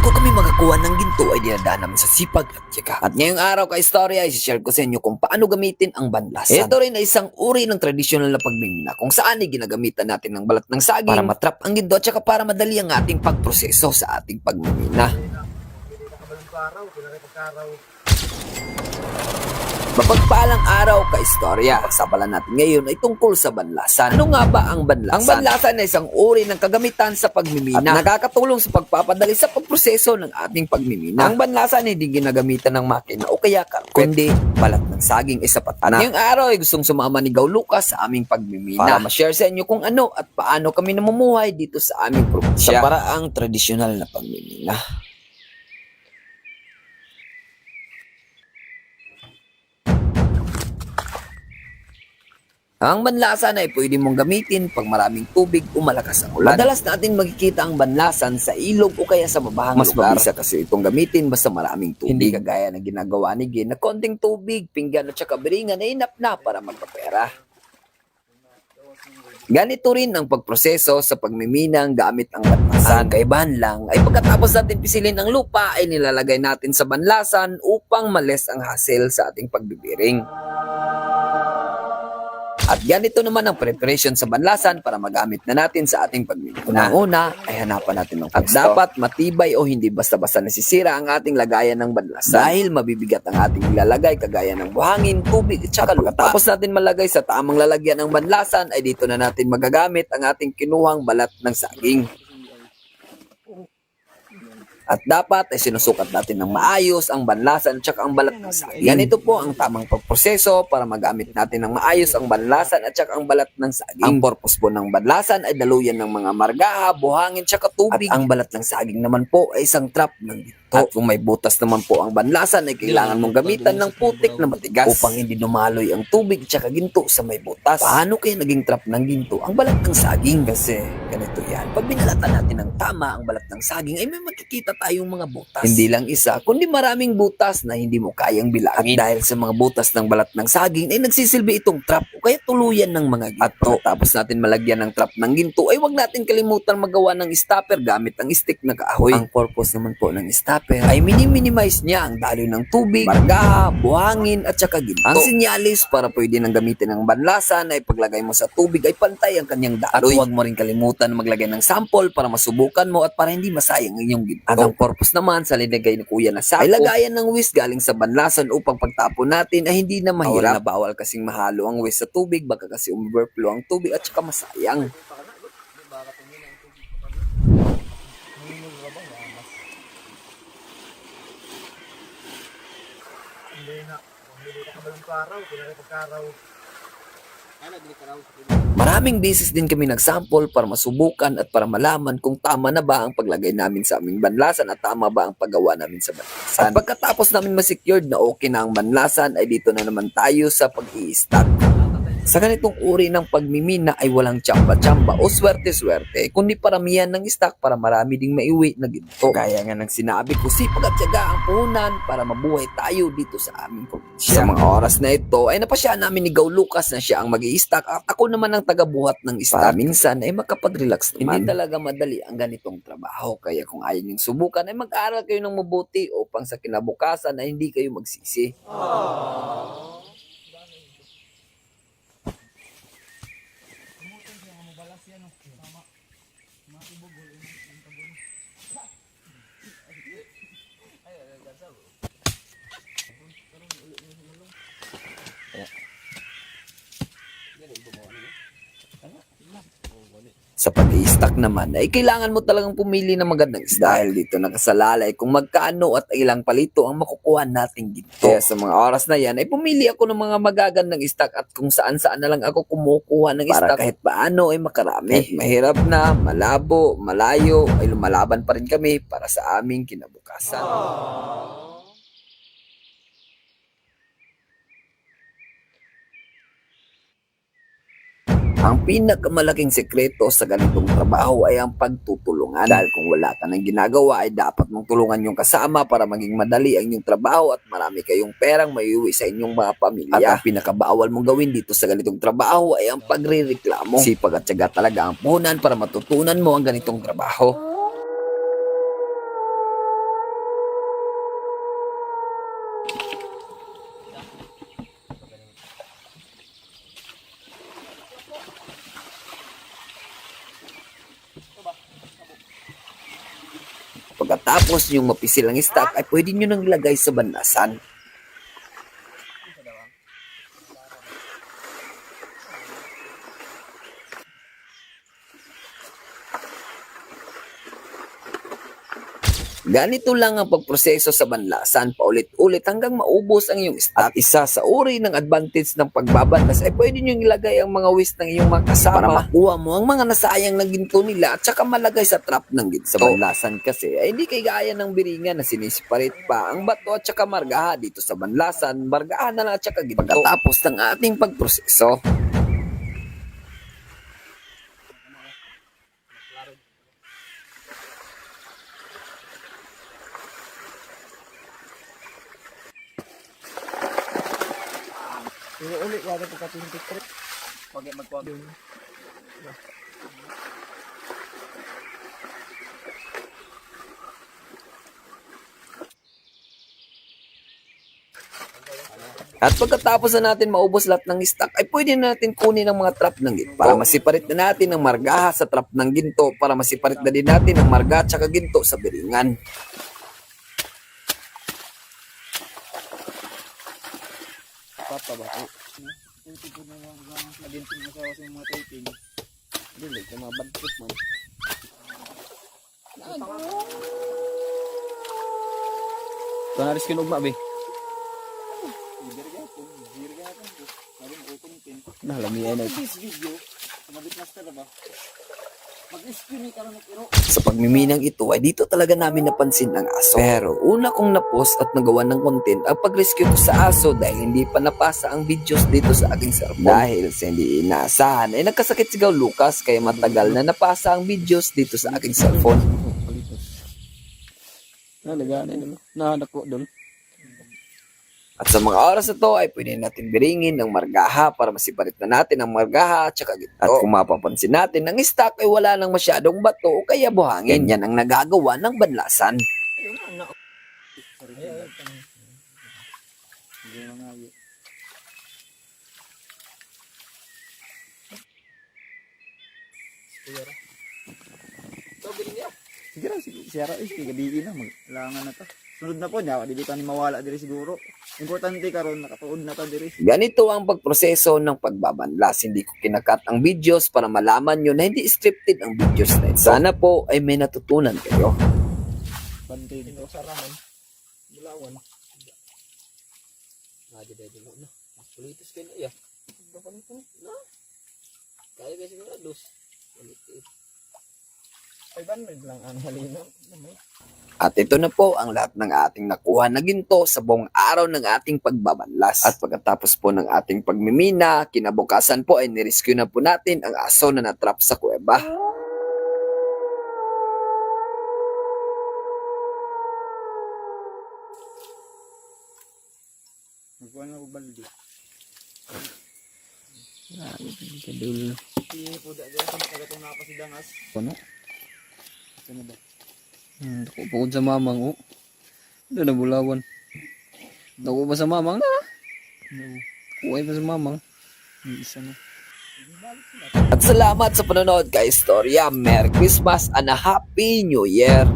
Bago kami makakuha ng ginto ay dinadaan namin sa sipag at tiyaga. At ngayong araw ka-istorya ay share ko sa inyo kung paano gamitin ang banlasan. Ito rin ay isang uri ng tradisyonal na pagmimina kung saan ay ginagamitan natin ng balat ng saging para matrap ang ginto at saka para madali ang ating pagproseso sa ating pagmimina. Mapagpalang araw ka-istorya. Pagsapalan natin ngayon ay tungkol sa banlasan. Ano nga ba ang banlasan? Ang banlasan ay isang uri ng kagamitan sa pagmimina at nakakatulong sa pagpapadali sa pagproseso ng ating pagmimina. Ang banlasan ay hindi ginagamitan ng makina o kaya karpet, kundi balat ng saging ay sapat na. Ngayong araw ay gustong sumama ni Gaw Lucas sa aming pagmimina para ma-share sa inyo kung ano at paano kami namumuhay dito sa aming probinsya sa paraang tradisyonal na pagmimina. Ang banlasan ay pwede mong gamitin pag maraming tubig o malakas ang ulan. Madalas natin makikita ang banlasan sa ilog o kaya sa mabahang lugar. Mas mabisa kasi itong gamitin basta maraming tubig. Hindi kagaya ng ginagawa ni Gin na konting tubig, pinggan at saka biringan ay inap na para magpapera. Ganito rin ang pagproseso sa pagmiminang gamit ang banlasan. Ang kaibahan lang ay pagkatapos natin pisilin ang lupa ay nilalagay natin sa banlasan upang males ang hassle sa ating pagbibiring. At ganito naman ang preparation sa banlasan para magamit na natin sa ating pagmimina. Unang-una ay hanapan natin ng pwesto. At dapat matibay o hindi basta-basta nasisira ang ating lagayan ng banlasan. Dahil mabibigat ang ating ilalagay kagaya ng buhangin, tubig at saka lupa. Pagkatapos natin malagay sa tamang lalagyan ng banlasan ay dito na natin magagamit ang ating kinuhang balat ng saging. At dapat ay sinusukat natin ng maayos ang banlasan at saka ang balat ng saging. Ganito po ang tamang pagproseso para magamit natin ng maayos ang banlasan at saka ang balat ng saging. Ang purpose po ng banlasan ay daluyan ng mga margaha, buhangin, saka tubig. At ang balat ng saging naman po ay isang trap ng ginto. At kung may butas naman po ang banlasan ay kailangan mong gamitan ng putik na matigas upang hindi dumaloy ang tubig at saka ginto sa may butas. Paano kaya naging trap ng ginto ang balat ng saging? Kasi ganito yan. Pag binalatan natin ng tama ang balat ng saging ay may makikita tayong mga butas. Hindi lang isa, kundi maraming butas na hindi mo kayang bilangin. Dahil sa mga butas ng balat ng saging ay nagsisilbi itong trap o kaya tuluyan ng mga ginto. At tapos natin malagyan ng trap ng ginto ay wag natin kalimutan magawa ng stopper gamit ang stick na kahoy. Ang purpose naman po ng stopper ay minimize niya ang daloy ng tubig, margaha, buhangin at saka ginto. Ang sinyalis para pwede nang gamitin ang banlasan ay paglagay mo sa tubig ay pantay ang kanyang daloy. At huwag mo rin kalimutan maglagay ng sample para masubukan mo at para hindi masayang ang iyong ginto. At ang purpose naman sa linagay ni Kuya na sako ay lagayan ng whisk galing sa banlasan upang pagtapon natin ay hindi na mahirap. Bawal kasing mahalo ang whisk sa tubig baka kasi overflow ang tubig at saka masayang. Maraming beses din kami nagsample para masubukan at para malaman kung tama na ba ang paglagay namin sa aming banlasan at tama ba ang paggawa namin sa banlasan. At pagkatapos namin ma-secured na okay na ang banlasan ay dito na naman tayo sa pag-i-stack. Sa ganitong uri ng pagmimina ay walang tsamba-tsamba o swerte-swerte, kundi paramihan ng stock para marami ding maiwi na ginto. Gaya nga ng sinabi ko, sipag at tiyaga ang puhunan para mabuhay tayo dito sa aming probinsya. Sa mga oras na ito ay napasya namin ni Gaw Lucas na siya ang mag-i-stock at ako naman ang taga-buhat ng stock. Minsan ay makapag-relax naman. Hindi talaga madali ang ganitong trabaho, kaya kung ayaw niyong subukan ay mag-aral kayo ng mabuti upang sa kinabukasan ay hindi kayo magsisi. Sa pag-i-stock naman ay kailangan mo talagang pumili ng magandang stock dahil dito nakasalalay kung magkano at ilang palito ang makukuha nating ginto. Kaya sa mga oras na yan ay pumili ako ng mga magagandang stock at kung saan-saan na lang ako kumukuha ng stock kahit paano ay makarami. Kahit mahirap na, malabo, malayo ay lumalaban pa rin kami para sa aming kinabukasan. Ang pinakamalaking sekreto sa ganitong trabaho ay ang pagtutulungan. Dahil kung wala ka nang ginagawa ay dapat mong tulungan yung kasama para maging madali ang inyong trabaho at marami kayong perang maiuwi sa inyong mga pamilya. At ang pinakabawal mong gawin dito sa ganitong trabaho ay ang pagrereklamo. Sipag at tiyaga talaga ang puhunan para matutunan mo ang ganitong trabaho. pagkatapos yung mapisil ang stock ay pwede nyo nang ilagay sa banlasan. Ganito lang ang pagproseso sa banlasan, paulit-ulit hanggang maubos ang iyong stock. At isa sa uri ng advantage ng pagbabanlas ay pwede nyo ilagay ang mga waste ng iyong mga kasama para makuha mo ang mga nasayang na ginto nila at saka malagay sa trap ng ginto. Sa banlasan kasi ay hindi kay gaya ng biringan na sinisiparate pa ang bato at saka margaha. Dito sa banlasan, margaha na lang at saka ginto. Pagkatapos ng ating pagproseso, Pero ulit wala po ka-23. Wag magkuha. at pagkatapos na natin maubos lahat ng stock, ay pwede na natin kunin ang mga trap ng ginto. Para masiparit na natin ang margaha sa trap ng ginto, para masiparit na din natin ang marga at saka ginto sa biringan. Papa ba? Yung tipo na mga maginting na sa mga taping. Dili, sa mga bad trip man. Ito na rin kinugma, be. Nalamihan na. Sa pagmiminang ito ay dito talaga namin napansin ang aso. Pero una kong napost at nagawa ng content ang pag-rescue ko sa aso dahil hindi pa napasa ang videos dito sa aking cellphone. Dahil sa hindi inaasahan ay nagkasakit si Gaw Lucas kaya matagal na napasa ang videos dito sa aking cellphone. Nalagyan na. Nahanap ko doon. At sa mga oras na to ay pwede natin biringin ng margaha para masiparit na natin ang margaha at saka ginto. At kung mapapansin natin, ang stock ay wala nang masyadong bato o kaya buhangin. Yan ang nagagawa ng banlasan. Siguro siya ra is kigadiin na maglangan na to. Sunod na po niya, dili pa ni mawala diri siguro. Importante karon nakatuod na ta diri. Ganito ang pagproseso ng pagbabanlas. Hindi ko kinakat ang videos para malaman nyo na hindi scripted ang videos na ito. Sana po ay may natutunan kayo. Bantay dito sa raman. Bulawan. Nadi dito na. Politis kay na ya. Dapat na. Kaya kasi siguro dos. Politis. Ay banmed lang ang halina. At ito na po ang lahat ng ating nakuha na ginto sa buong araw ng ating pagbabanlas. At pagkatapos po ng ating pagmimina, kinabukasan po ay nirescue na po natin ang aso na natrap sa kuweba. Magkuha na ko balde. Kadul. Hindi po dahil sa makagatong napasidangas. Ano? Ano ba? Ako pagod sa mamang, oh. Doon na bulawan. Naku ba sa mamang na? Kuhay pa sa mamang. Isa na. At salamat sa panonood kay Istorya. Merry Christmas and a Happy New Year!